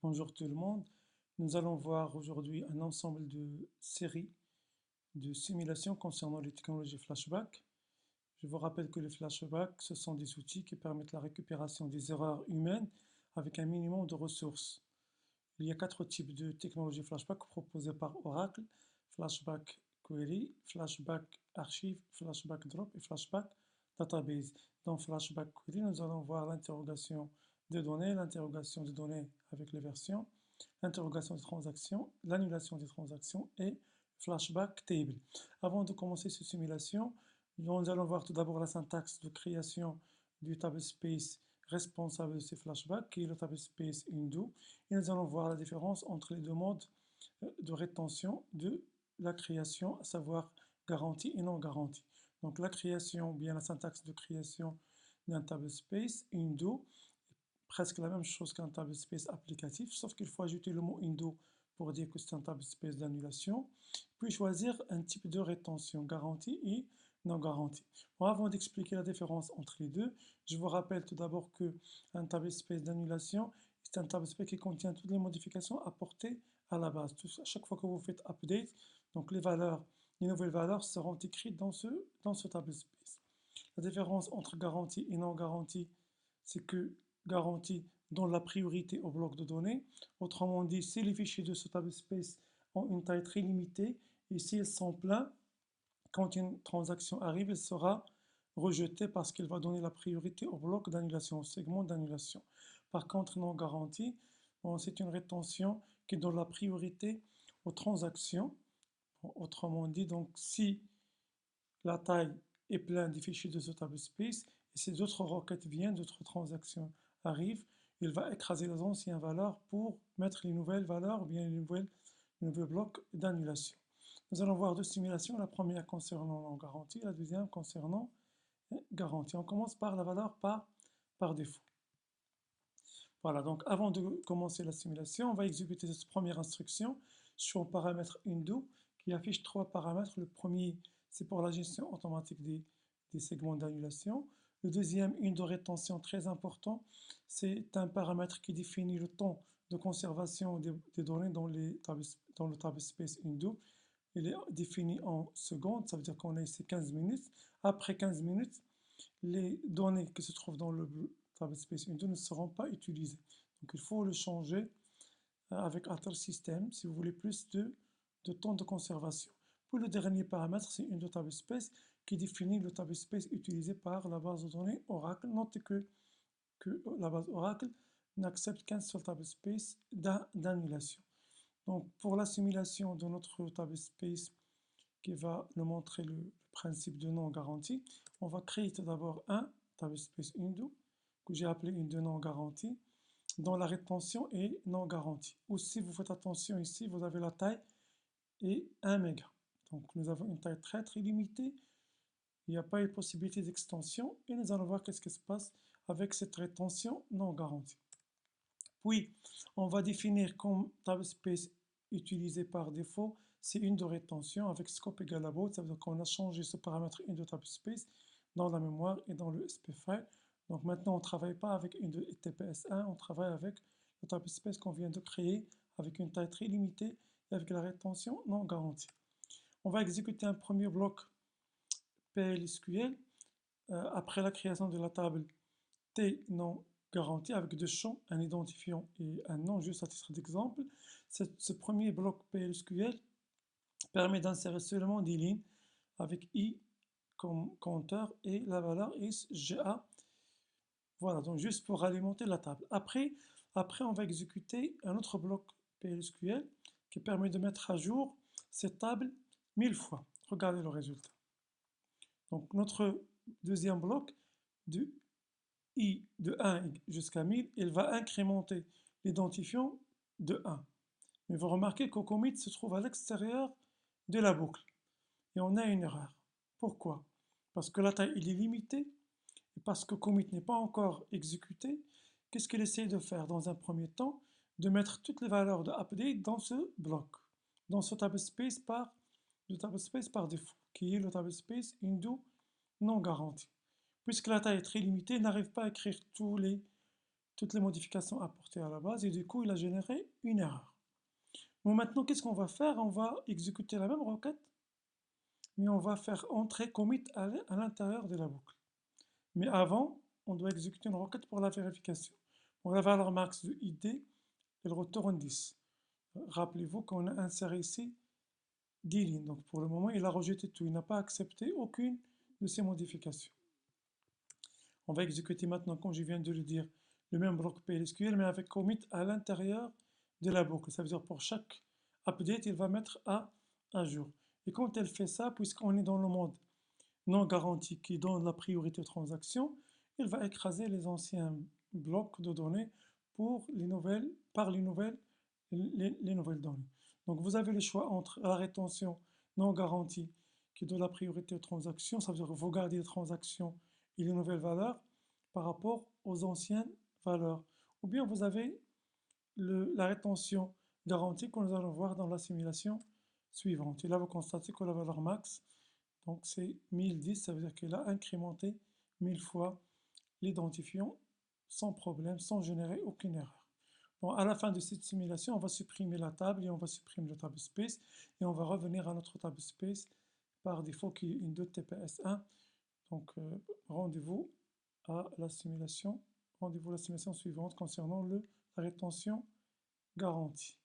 Bonjour tout le monde. Nous allons voir aujourd'hui un ensemble de séries de simulations concernant les technologies flashback. Je vous rappelle que les flashbacks, ce sont des outils qui permettent la récupération des erreurs humaines avec un minimum de ressources. Il y a quatre types de technologies flashback proposées par Oracle: Flashback Query, Flashback Archive, Flashback Drop et Flashback Database. Dans Flashback Query, nous allons voir l'interrogation des données, l'interrogation des données avec les versions, l'interrogation des transactions, l'annulation des transactions et Flashback Table. Avant de commencer cette simulation, nous allons voir tout d'abord la syntaxe de création du tablespace responsable de ces flashbacks, qui est le tablespace undo, et nous allons voir la différence entre les deux modes de rétention de la création, à savoir garantie et non garantie. Donc la création, bien la syntaxe de création d'un tablespace undo, presque la même chose qu'un tablespace applicatif, sauf qu'il faut ajouter le mot undo pour dire que c'est un tablespace d'annulation, puis choisir un type de rétention, garantie et non garantie. Bon, avant d'expliquer la différence entre les deux, je vous rappelle tout d'abord qu'un tablespace d'annulation, c'est un tablespace qui contient toutes les modifications apportées à la base. À chaque fois que vous faites update, donc les nouvelles valeurs seront écrites dans ce tablespace. La différence entre garantie et non garantie, c'est que garantie donne la priorité au bloc de données. Autrement dit, si les fichiers de ce tablespace ont une taille très limitée et s'ils sont pleins, quand une transaction arrive, elle sera rejetée parce qu'elle va donner la priorité au bloc d'annulation, au segment d'annulation. Par contre, non garantie, bon, c'est une rétention qui donne la priorité aux transactions. Autrement dit, donc si la taille est pleine des fichiers de ce tablespace, et si d'autres requêtes viennent, d'autres transactions arrivent, il va écraser les anciennes valeurs pour mettre les nouvelles valeurs ou bien les nouveaux blocs d'annulation. Nous allons voir deux simulations, la première concernant non garantie, la deuxième concernant garantie. On commence par la valeur par défaut. Voilà, donc avant de commencer la simulation, on va exécuter cette première instruction sur le paramètre undo qui affiche trois paramètres. Le premier, c'est pour la gestion automatique des segments d'annulation. Le deuxième, une de rétention très important, c'est un paramètre qui définit le temps de conservation des données dans le tablespace undo. Il est défini en secondes, ça veut dire qu'on a ici 15 minutes. Après 15 minutes, les données qui se trouvent dans le tablespace undo ne seront pas utilisées. Donc il faut le changer avec Alter System si vous voulez plus de temps de conservation. Pour le dernier paramètre, c'est une tablespace qui définit le tablespace utilisé par la base de données Oracle. Notez que la base Oracle n'accepte qu'un seul tablespace d'annulation. Donc pour la simulation de notre tablespace qui va nous montrer le principe de non garantie, on va créer tout d'abord un tablespace undo que j'ai appelé undo non garantie, dont la rétention est non garantie. Aussi, vous faites attention ici, vous avez la taille et 1 méga. Donc nous avons une taille très très limitée, il n'y a pas de possibilité d'extension et nous allons voir qu'est-ce qui se passe avec cette rétention non garantie. Puis, on va définir comme tablespace utilisé par défaut, c'est une de rétention avec scope égal à baud. Ça veut dire qu'on a changé ce paramètre une de tablespace dans la mémoire et dans le SP file. Donc maintenant, on ne travaille pas avec une de TPS1, on travaille avec le tablespace qu'on vient de créer avec une taille très limitée et avec la rétention non garantie. On va exécuter un premier bloc PLSQL après la création de la table T non garantie avec deux champs, un identifiant et un nom, juste à titre d'exemple. Ce premier bloc PLSQL permet d'insérer seulement des lignes avec I comme compteur et la valeur SGA. Voilà, donc juste pour alimenter la table. Après, on va exécuter un autre bloc PLSQL qui permet de mettre à jour cette table 1000 fois. Regardez le résultat. Donc notre deuxième bloc de I de 1 jusqu'à 1000, il va incrémenter l'identifiant de 1. Mais vous remarquez qu'au commit se trouve à l'extérieur de la boucle. Et on a une erreur. Pourquoi? Parce que la taille il est limitée et parce que commit n'est pas encore exécuté. Qu'est-ce qu'il essaie de faire dans un premier temps? De mettre toutes les valeurs de update dans ce bloc, dans ce tablespace par défaut, qui est le tablespace undo non garanti. Puisque la taille est très limitée, il n'arrive pas à écrire tous les toutes les modifications apportées à la base et du coup il a généré une erreur. Bon, maintenant qu'est-ce qu'on va faire? On va exécuter la même requête, mais on va faire entrer commit à l'intérieur de la boucle. Mais avant, on doit exécuter une requête pour la vérification. Pour la valeur max de id, elle retourne 10. Rappelez-vous qu'on a inséré ici 10 lignes. Donc pour le moment, il a rejeté tout. Il n'a pas accepté aucune de ces modifications. On va exécuter maintenant, comme je viens de le dire, le même bloc PLSQL, mais avec commit à l'intérieur de la boucle. Ça veut dire pour chaque update, il va mettre à jour. Et quand elle fait ça, puisqu'on est dans le mode non garanti qui donne la priorité aux transactions, il va écraser les anciens blocs de données pour les nouvelles, par les nouvelles données. Donc vous avez le choix entre la rétention non garantie qui donne la priorité aux transactions, ça veut dire que vous gardez les transactions et les nouvelles valeurs par rapport aux anciennes valeurs. Ou bien vous avez la rétention garantie que nous allons voir dans la simulation suivante. Et là, vous constatez que la valeur max, donc c'est 1010, ça veut dire qu'elle a incrémenté 1000 fois l'identifiant sans problème, sans générer aucune erreur. Bon, à la fin de cette simulation, on va supprimer la table et on va supprimer le table space et on va revenir à notre table space par défaut qui est une 2TPS1. Donc rendez-vous à la simulation, rendez-vous à la simulation suivante concernant la rétention garantie.